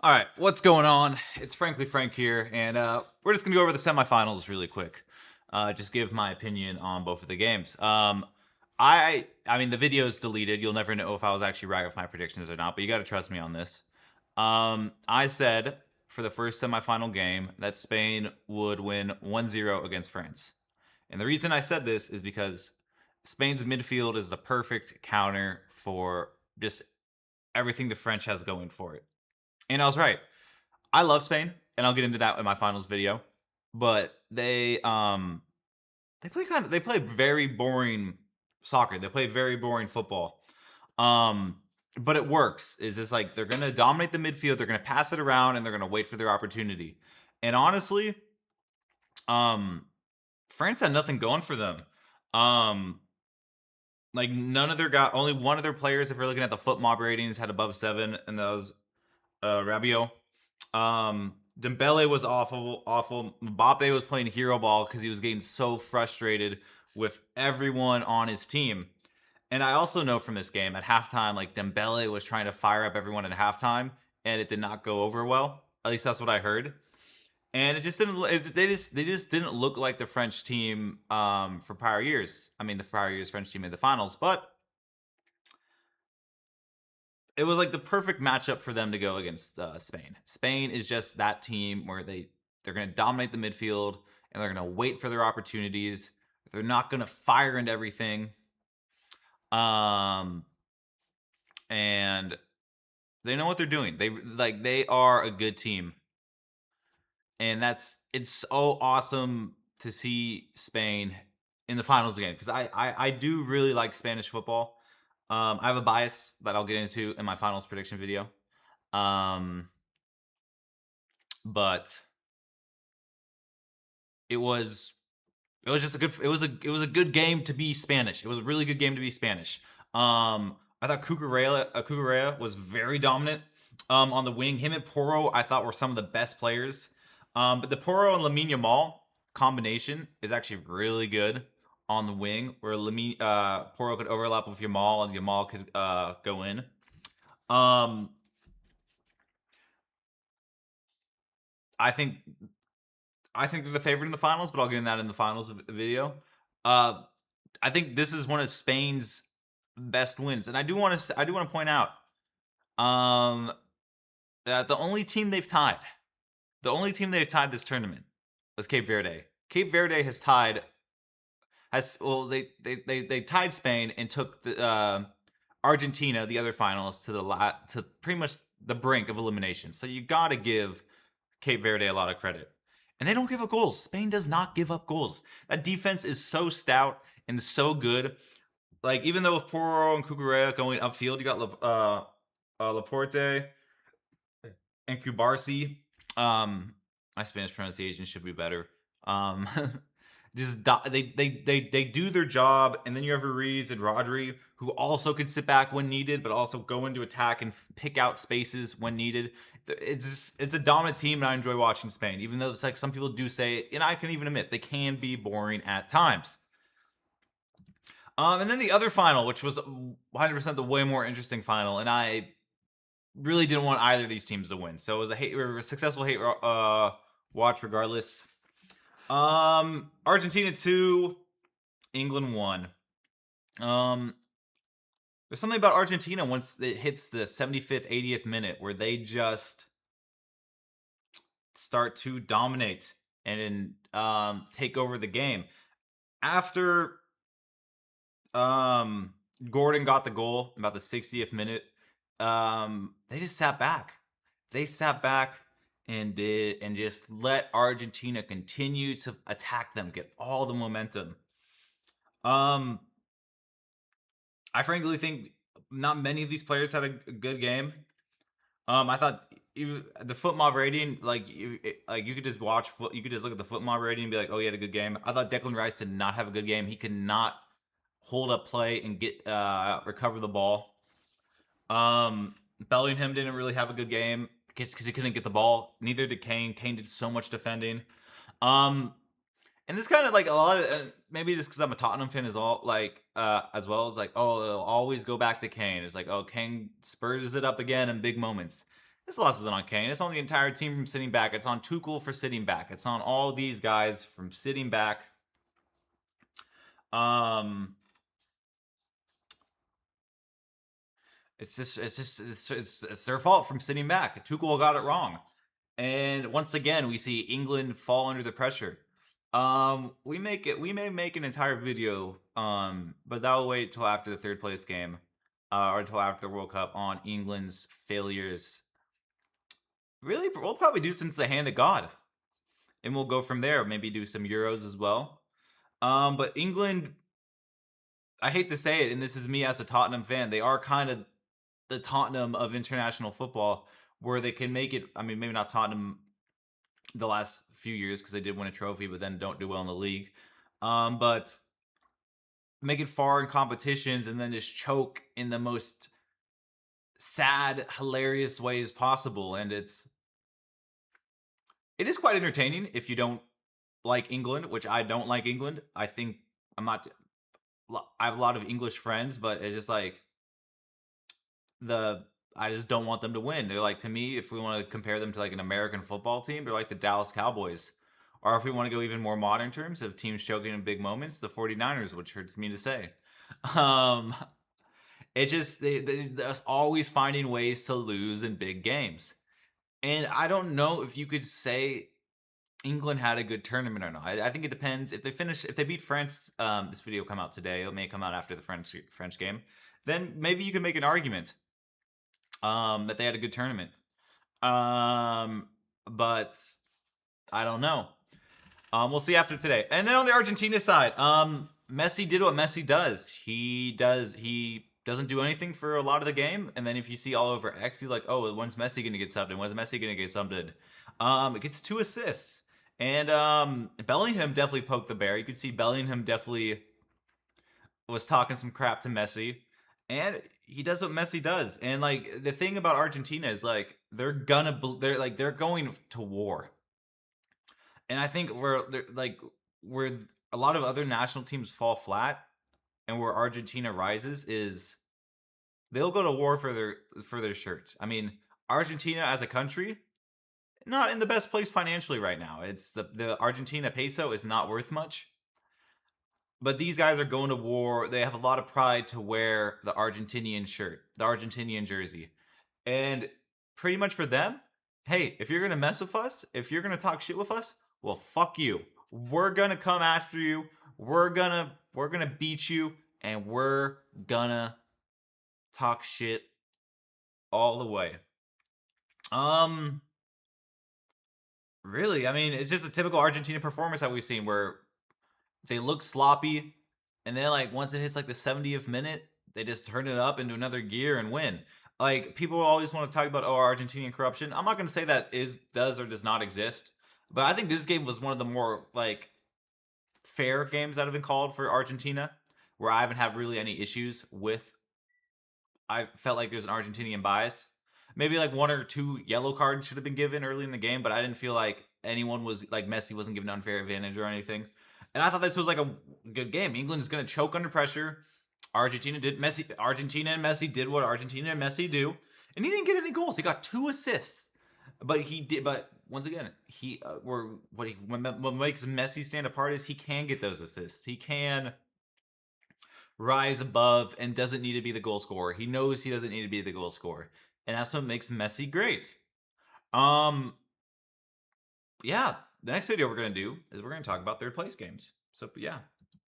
All right, what's going on? It's Frankly Frank here, and we're just gonna go over the semifinals really quick. Just give my opinion on both of the games. I mean, the video is deleted. You'll never know if I was actually right with my predictions or not, but you got to trust me on this. I said for the first semifinal game that Spain would win 1-0 against France. And the reason I said this is because Spain's midfield is the perfect counter for just everything the French has going for it. And I was right. I love Spain, and I'll get into that in my finals video. But they play very boring soccer. They play very boring football. Um, but it works. Is just like they're gonna dominate the midfield, they're gonna pass it around, and they're gonna wait for their opportunity. And honestly, um, France had nothing going for them. Um, like none of their guys, only one of their players, if we're looking at the foot mob ratings, had above 7, and that was Rabiot. Dembele was awful. Mbappe was playing hero ball because he was getting so frustrated with everyone on his team. And I also know from this game at halftime, like Dembele was trying to fire up everyone at halftime, and it did not go over well. At least that's what I heard. And it just didn't. They just didn't look like the French team for prior years. I mean, the prior years French team made the finals, but it was like the perfect matchup for them to go against Spain. Spain is just that team where they're going to dominate the midfield and they're going to wait for their opportunities. They're not going to fire into everything. And they know what they're doing. They are a good team. And it's so awesome to see Spain in the finals again because I do really like Spanish football. I have a bias that I'll get into in my finals prediction video. But it was just a good it was a good game to be Spanish. It was a really good game to be Spanish. I thought Cucurella was very dominant on the wing. Him and Porro I thought were some of the best players. But the Porro and Lamine Yamal combination is actually really good on the wing, where Porro could overlap with Yamal and Yamal could go in. I think they're the favorite in the finals, but I'll get in that in the finals video. I think this is one of Spain's best wins, and I do want to point out that the only team they've tied this tournament was Cape Verde. Cape Verde has tied they tied Spain and took the Argentina, the other finalists, to pretty much the brink of elimination. So you got to give Cape Verde a lot of credit. And they don't give up goals. Spain does not give up goals. That defense is so stout and so good. Like, even though with Porro and Cucurella going upfield, you got Laporte and Cubarsi. My Spanish pronunciation should be better. They do their job, and then you have Ruiz and Rodri, who also could sit back when needed, but also go into attack and pick out spaces when needed. It's a dominant team, and I enjoy watching Spain, even though it's like some people do say, and I can even admit, they can be boring at times. And then the other final, which was 100% the way more interesting final, and I really didn't want either of these teams to win, so it was a successful hate watch regardless. Argentina 2, England 1. There's something about Argentina once it hits the 75th, 80th minute where they just start to dominate and take over the game. After Gordon got the goal about the 60th minute, they just sat back. They sat back and just let Argentina continue to attack them, get all the momentum. I frankly think not many of these players had a good game. I thought the foot mob rating, you could just you could just look at the foot mob rating and be like, oh, he had a good game. I thought Declan Rice did not have a good game. He could not hold up play and get recover the ball. Bellingham didn't really have a good game because he couldn't get the ball. Neither did Kane. Kane did so much defending. And this kind of like a lot of maybe just because I'm a Tottenham fan as well, as well as like, oh, it'll always go back to Kane. It's like, oh, Kane spurs it up again in big moments. This loss isn't on Kane. It's on the entire team from sitting back. It's on Tuchel for sitting back. It's on all these guys from sitting back. It's their fault from sitting back. Tuchel got it wrong, and once again we see England fall under the pressure. We may make an entire video, but that'll wait till after the third place game, or until after the World Cup on England's failures. Really, we'll probably do since the hand of God, and we'll go from there. Maybe do some Euros as well. But England, I hate to say it, and this is me as a Tottenham fan, they are kind of the Tottenham of international football, where they can make it. I mean, maybe not Tottenham the last few years because they did win a trophy, but then don't do well in the league. But make it far in competitions and then just choke in the most sad, hilarious ways possible. And it is quite entertaining if you don't like England, which I don't like England. I think I'm not. I have a lot of English friends, but it's just like I just don't want them to win. They're like, to me, if we want to compare them to like an American football team, they're like the Dallas Cowboys. Or if we want to go even more modern terms of teams choking in big moments, the 49ers, which hurts me to say. It's just they're always finding ways to lose in big games. And I don't know if you could say England had a good tournament or not. I think it depends. If they beat France, this video will come out today. It may come out after the French game. Then maybe you can make an argument that they had a good tournament. But I don't know. We'll see after today. And then on the Argentina side, Messi did what Messi does. He doesn't do anything for a lot of the game. And then if you see all over X, be like, oh, when's Messi going to get subbed in? When's Messi going to get subbed in? It gets 2 assists. And Bellingham definitely poked the bear. You could see Bellingham definitely was talking some crap to Messi. And he does what Messi does. And like the thing about Argentina is like they're going to war. And I think where a lot of other national teams fall flat and where Argentina rises is they'll go to war for their shirts. I mean, Argentina as a country, not in the best place financially right now. It's the Argentina peso is not worth much. But these guys are going to war. They have a lot of pride to wear the Argentinian shirt, the Argentinian jersey. And pretty much for them, hey, if you're going to mess with us, if you're going to talk shit with us, well, fuck you. We're going to come after you. We're going to beat you, and we're going to talk shit all the way. Really, I mean, it's just a typical Argentina performance that we've seen where they look sloppy, and then like once it hits like the 70th minute, they just turn it up into another gear and win. Like people always want to talk about Argentinian corruption. I'm not going to say that does or does not exist, but I think this game was one of the more like fair games that have been called for Argentina, where I haven't had really any issues with. I felt like there's an Argentinian bias. Maybe like 1 or 2 yellow cards should have been given early in the game, but I didn't feel like anyone was like Messi wasn't given an unfair advantage or anything. And I thought this was like a good game. England is going to choke under pressure. Argentina and Messi did what Argentina and Messi do, and he didn't get any goals. He got 2 assists, but he did. But once again, what makes Messi stand apart is he can get those assists. He can rise above and doesn't need to be the goal scorer. He knows he doesn't need to be the goal scorer, and that's what makes Messi great. Yeah. The next video we're going to do is we're going to talk about third place games. So, yeah.